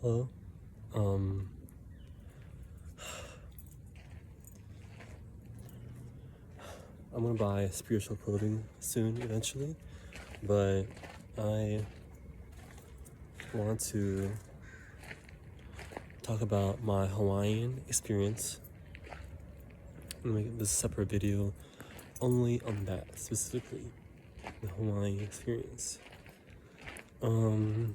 Hello. I'm gonna buy spiritual clothing soon, eventually, but I want to talk about my Hawaiian experience and make this a separate video only on that, specifically the Hawaiian experience. Um,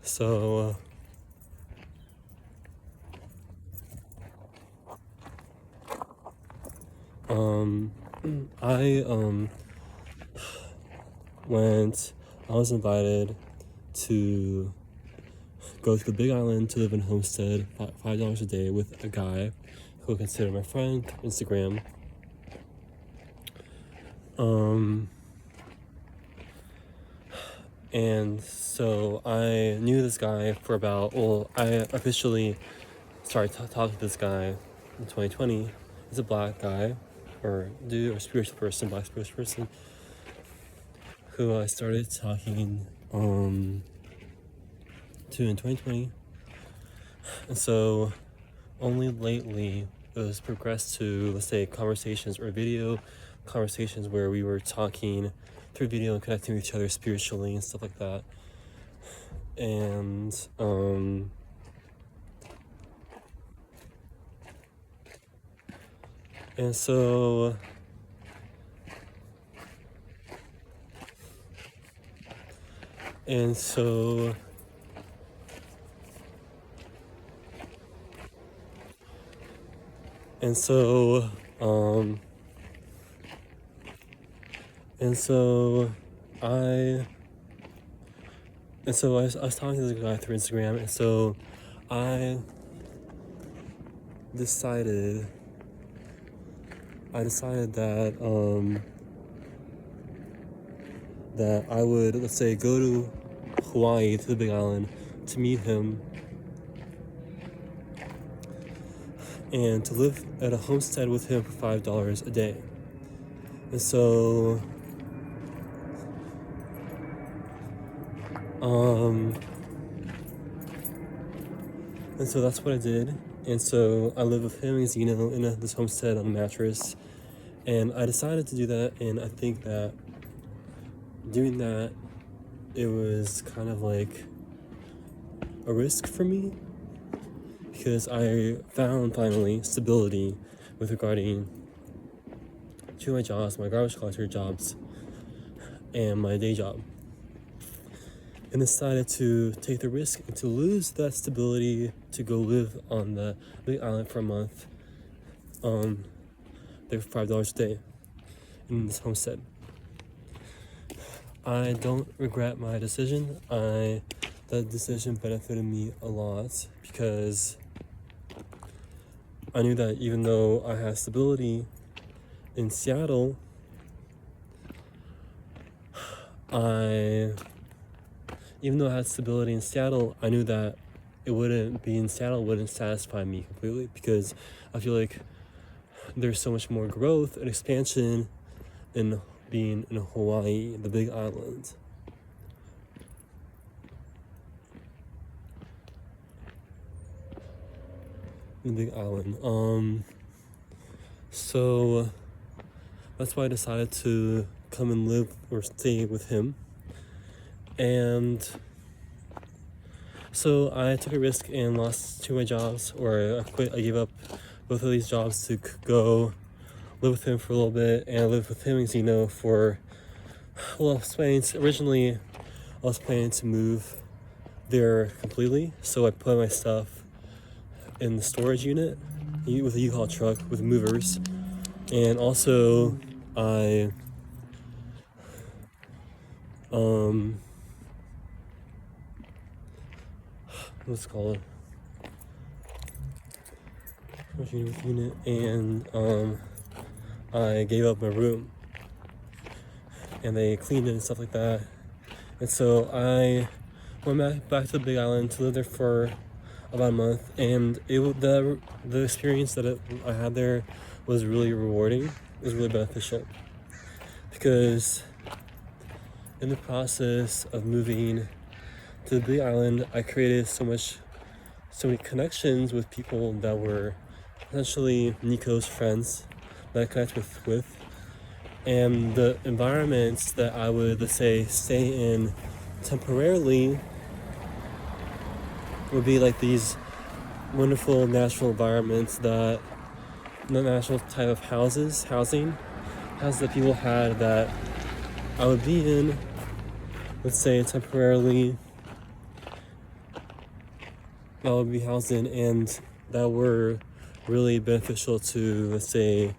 so I I was invited to go to the Big Island to live in Homestead, $5 a day, with a guy who I consider my friend on Instagram. And so I knew this guy for I officially started talking to this guy in 2020. He's a black guy, or dude, or spiritual person, black spiritual person, who I started talking to in 2020. And so only lately it was progressed to, let's say, conversations or video conversations where we were talking through video and connecting with each other spiritually and stuff like that. And so and so and so I was talking to this guy through Instagram, and so I decided that I would, let's say, go to Hawaii, to the Big Island, to meet him and to live at a homestead with him for $5 a day. And so that's what I did. And so I lived with him and Zeno in this homestead on a mattress. And I decided to do that, and I think that doing that, it was kind of like a risk for me, because I found finally stability with regarding to my jobs, my garbage collector jobs, and my day job, and decided to take the risk and to lose that stability to go live on the Big Island for a month, there for $5 a day in this homestead. I don't regret my decision. That decision benefited me a lot, because I knew that even though I had stability in Seattle, I knew that it wouldn't be in Seattle wouldn't satisfy me completely, because I feel like there's so much more growth and expansion in being in Hawaii, the Big Island. The Big Island. So that's why I decided to come and live or stay with him. And so I took a risk and lost 2 of my jobs, or I gave up both of these jobs to go live with him for a little bit, and I lived with him and Zeno for, originally I was planning to move there completely, so I put my stuff in the storage unit with a U-Haul truck with movers, and also I what's it called? Unit, and I gave up my room, and they cleaned it and stuff like that. And so I went back to the Big Island to live there for about a month, and the experience that I had there was really rewarding. It was really beneficial because in the process of moving to the Big Island, I created so many connections with people that were essentially Nico's friends that I connect with, and the environments that I would, let's say, stay in temporarily would be like these wonderful natural environments that the natural type of housing that people had that I would be in, let's say, temporarily, that would be housed in, and that were really beneficial to, let's say,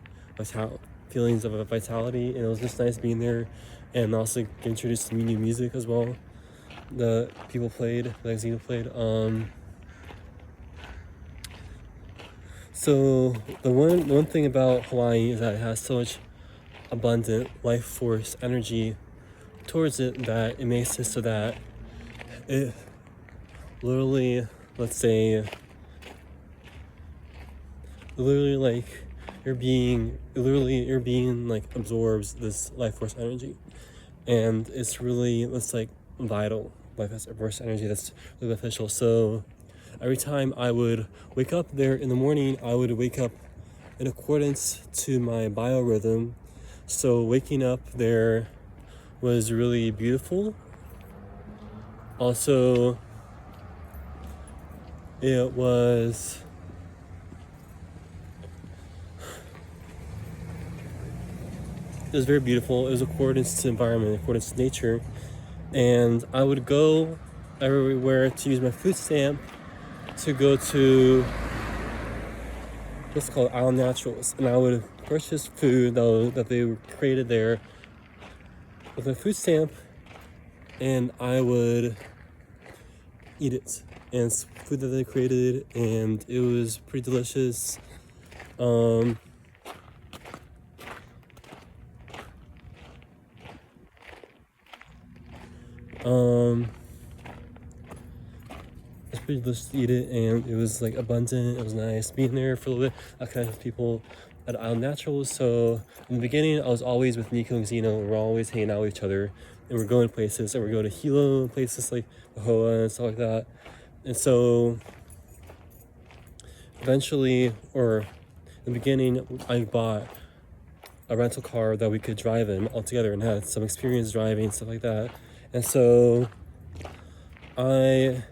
feelings of vitality. And it was just nice being there, and also get introduced to new music as well that people played, that Xeno played. So the one thing about Hawaii is that it has so much abundant life force energy towards it that it makes it so that it literally, let's say, like your being like absorbs this life force energy, and it's really, it's like vital life force energy that's really beneficial. So every time I would wake up there in the morning, I would wake up in accordance to my biorhythm. So waking up there was really beautiful. Also, it was very beautiful. It was accordance to environment, accordance to nature. And I would go everywhere to use my food stamp to go to what's called Island Naturals, and I would purchase food that they created there with my food stamp, and I would eat it. And it's food that they created, and it was pretty delicious. It's pretty delicious to eat it, and it was like abundant. It was nice being there for a little bit. I connected with people at Island Naturals. So in the beginning, I was always with Nico and Xeno. We're always hanging out with each other, and we're going places, and we're going to Hilo, places like Hoa and stuff like that. And so eventually, or in the beginning, I bought a rental car that we could drive in all together and had some experience driving, stuff like that. And so I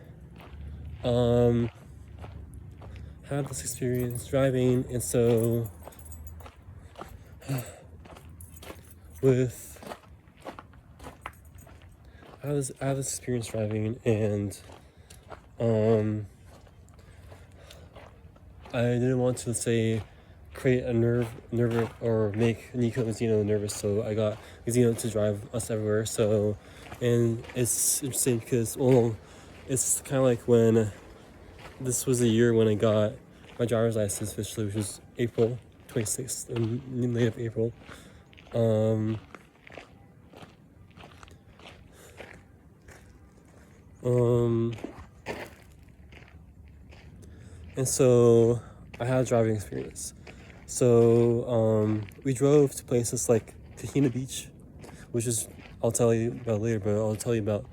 had this experience driving, and so I had this experience driving, and I didn't want to, say, create a nerve or make Nico and Xeno nervous, so I got Xeno to drive us everywhere. So, and it's interesting because, well, it's kind of like when this was the year when I got my driver's license officially, which was April 26th, in late of April. And so I had a driving experience. So we drove to places like Kahina Beach, which is, I'll tell you about later, but I'll tell you about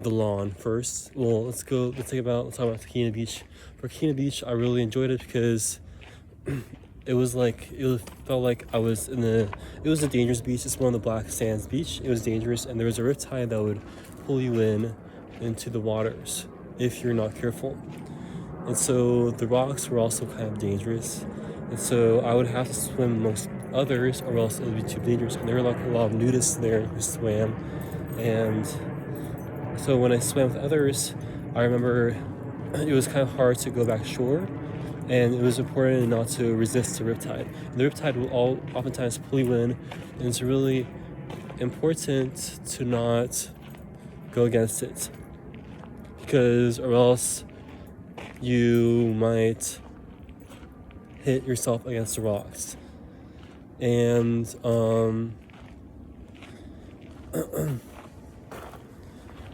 the lawn first. Well, let's talk about Kahina Beach. For Kahina Beach, I really enjoyed it because it felt like I was it was a dangerous beach. It's one of the Black Sands beach. It was dangerous, and there was a riptide that would pull you into the waters if you're not careful. And so the rocks were also kind of dangerous. And so I would have to swim amongst others, or else it would be too dangerous. And there were like a lot of nudists there who swam. And so when I swam with others, I remember it was kind of hard to go back shore. And it was important not to resist the riptide. And the riptide will oftentimes pull you in, and it's really important to not go against it, or else you might hit yourself against the rocks. And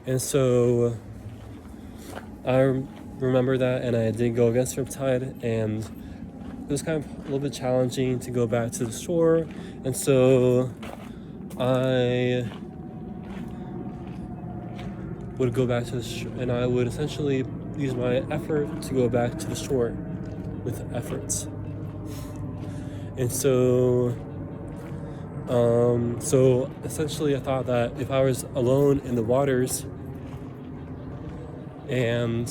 and so remember that, and I did go against Riptide, and it was kind of a little bit challenging to go back to the shore, and so I would go back to the shore, and I would essentially use my effort to go back to the shore with efforts. And so essentially I thought that if I was alone in the waters and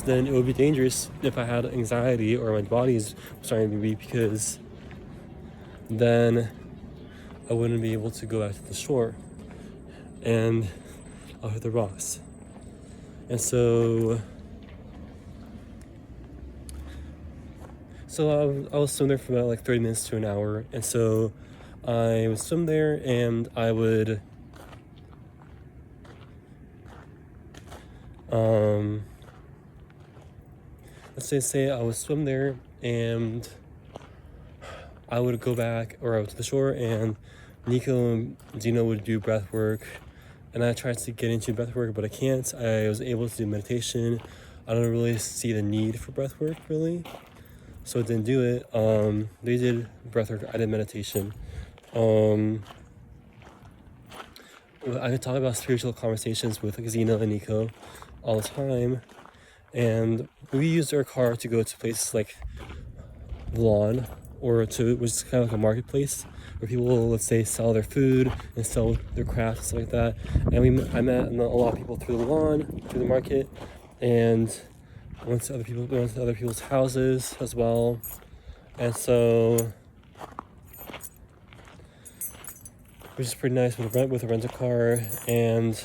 then it would be dangerous if I had anxiety or my body's starting to be, because then I wouldn't be able to go back to the shore and I'll hit the rocks. And so I was swim there for about like 30 minutes to an hour, and so I would swim there, and I would let's say I would swim there, and I would go back or out to the shore, and Nico and Dino would do breath work, and I tried to get into breath work, but I can't. I was able to do meditation. I don't really see the need for breath work, really, so I didn't do it. They did breath work, I did meditation. I could talk about spiritual conversations with Xena and Nico all the time, and we used our car to go to places like the lawn, which is kind of like a marketplace where people will, let's say, sell their food and sell their crafts and stuff like that. And I met a lot of people through the lawn, through the market, and went to other people's houses as well. And so which is pretty nice with a rental car. And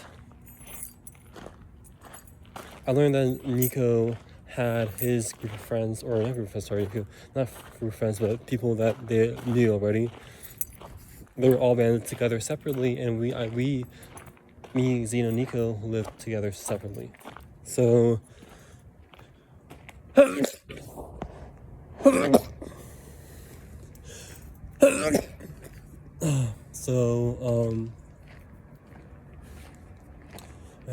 I learned that Nico had his group of friends, or not group of friends, sorry, not group of friends, but people that they knew already. They were all banded together separately, and me, Xena, and Nico lived together separately. So what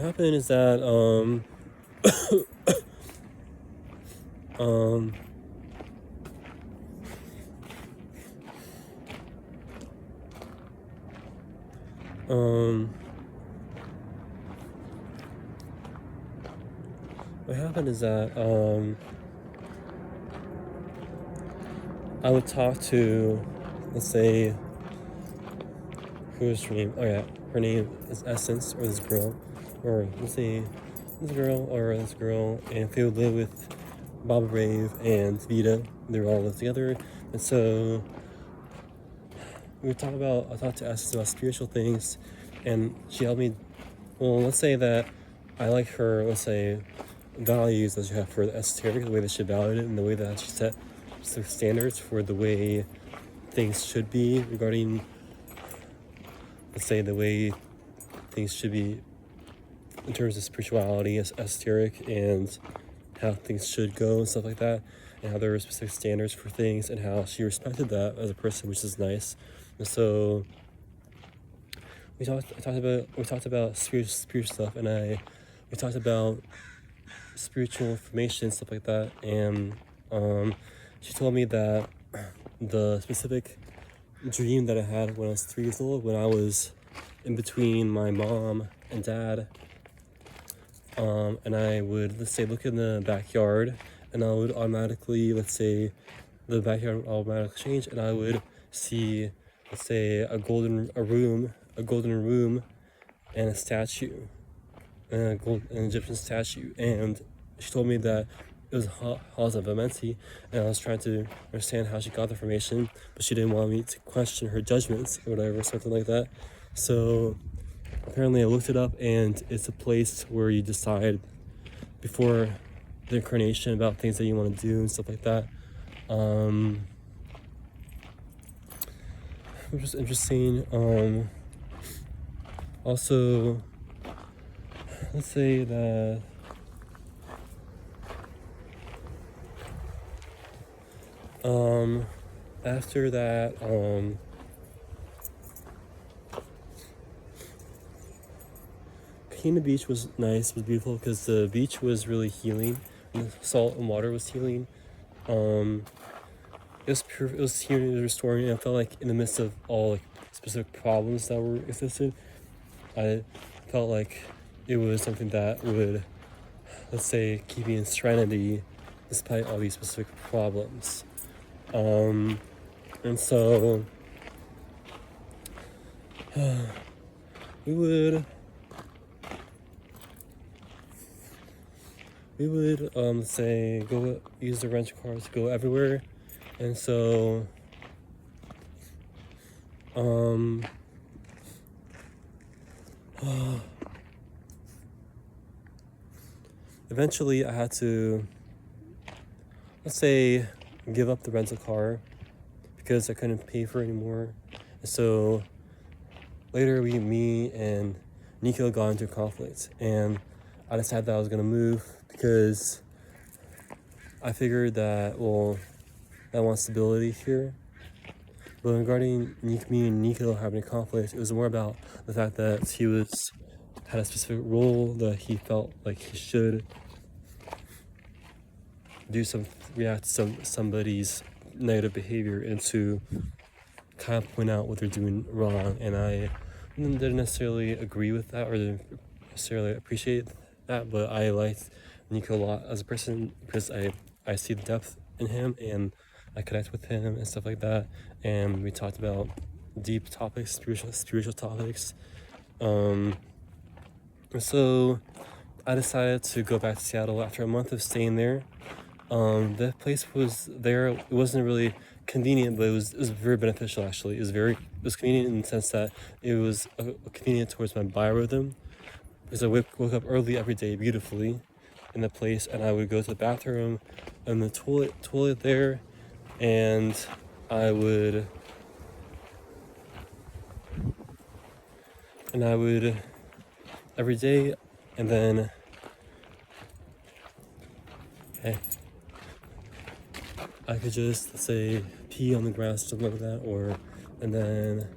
happened is that what happened is that I would talk to, let's say, who's her name? Oh yeah, her name is Essence, or this girl, or let's say this girl, and they would live with Bob Rave and Vita. They were all lived together, and so I talked to Essence about spiritual things, and she helped me. Well, let's say that I like her, let's say, values that you have for the esoteric, the way that she valued it, and the way that she set standards for the way things should be regarding, let's say, the way things should be in terms of spirituality, esoteric, and how things should go and stuff like that, and how there were specific standards for things, and how she respected that as a person, which is nice. And so we talked about spiritual stuff, and we talked about spiritual information, stuff like that, and she told me that the specific dream that I had when I was 3 years old, when I was in between my mom and dad, and I would, let's say, look in the backyard, and I would automatically, let's say, the backyard would automatically change, and I would see, let's say, a golden room and a statue, and an Egyptian statue. And she told me that it was Halls of Amenti, and I was trying to understand how she got the information, but she didn't want me to question her judgments or whatever, something like that. So apparently I looked it up, and it's a place where you decide before the incarnation about things that you want to do and stuff like that. Which is interesting. Also, let's say that after that, Marikina Beach was nice, was beautiful because the beach was really healing, and the salt and water was healing. It was pure, it was healing, it was restoring, and I felt like in the midst of all like specific problems that were existed, I felt like it was something that would, let's say, keep me in serenity despite all these specific problems. And so we would say go use the rental car to go everywhere, and so eventually I had to, let's say, give up the rental car because I couldn't pay for it anymore. And so later me and Nico got into conflict, and I decided that I was gonna move because I figured that, well, I want stability here. But regarding me and Nico having a conflict, it was more about the fact that he had a specific role that he felt like he should react to somebody's negative behavior and to kind of point out what they're doing wrong. And I didn't necessarily agree with that or didn't necessarily appreciate that, but I liked Nico a lot as a person because I see the depth in him and I connect with him and stuff like that. And we talked about deep topics, spiritual topics. So I decided to go back to Seattle after a month of staying there. That place was there. It wasn't really convenient, but it was very beneficial actually. It was convenient in the sense that it was convenient towards my biorhythm because I woke up early every day beautifully in the place, and I would go to the bathroom and the toilet there, and I would every day, and then I could just, let's say, pee on the grass or something like that, and then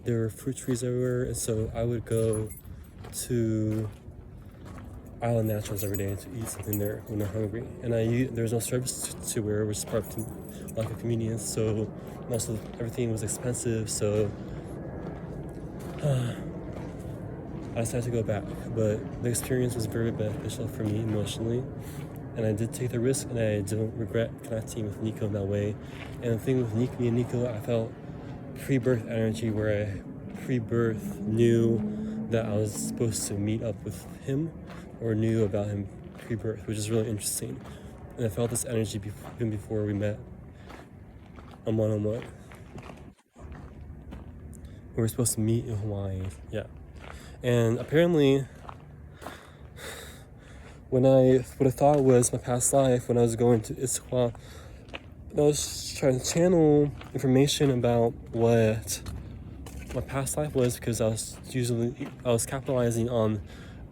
there were fruit trees everywhere, and so I would go to Island Naturals every day to eat something there when I'm hungry. And there was no service to where it was part of lack of convenience, so most of everything was expensive, so I decided to go back. But the experience was very beneficial for me emotionally, and I did take the risk, and I don't regret connecting with Nico in that way. And the thing with me and Nico, I felt pre-birth energy where I pre-birth knew that I was supposed to meet up with him or knew about him pre-birth, which is really interesting. And I felt this energy even before we met on one-on-one. We were supposed to meet in Hawaii, yeah. And apparently, what I thought was my past life, when I was going to Issaquah, I was trying to channel information about what my past life was, because I was capitalizing on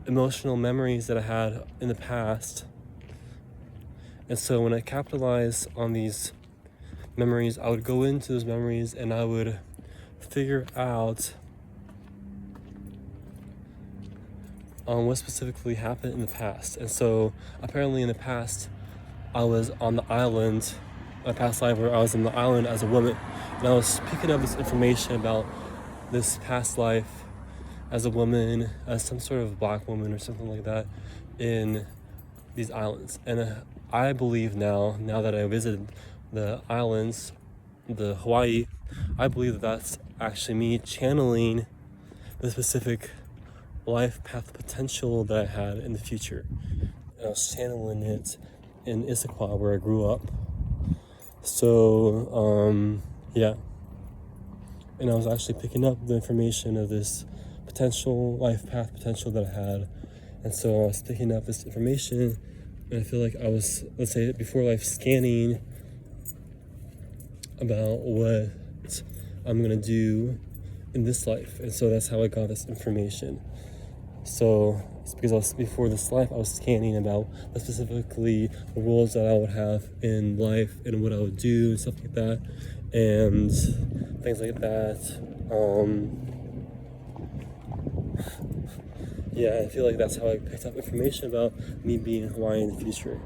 emotional memories that I had in the past. And so when I capitalized on these memories, I would go into those memories and I would figure out what specifically happened in the past. And so apparently in the past, I was on the island, my past life where I was on the island as a woman, and I was picking up this information about this past life as a woman, as some sort of black woman or something like that in these islands. And I believe now that I visited the islands, the Hawaii, I believe that that's actually me channeling the specific life path potential that I had in the future. And I was channeling it in Issaquah, where I grew up. So, yeah. And I was actually picking up the information of this life path potential that I had. And so I was picking up this information, and I feel like I was, let's say, before life scanning about what I'm gonna do in this life. And so that's how I got this information. So it's because before this life, I was scanning about specifically the roles that I would have in life and what I would do and stuff like that, and things like that. yeah, I feel like that's how I picked up information about me being in Hawaii in the future.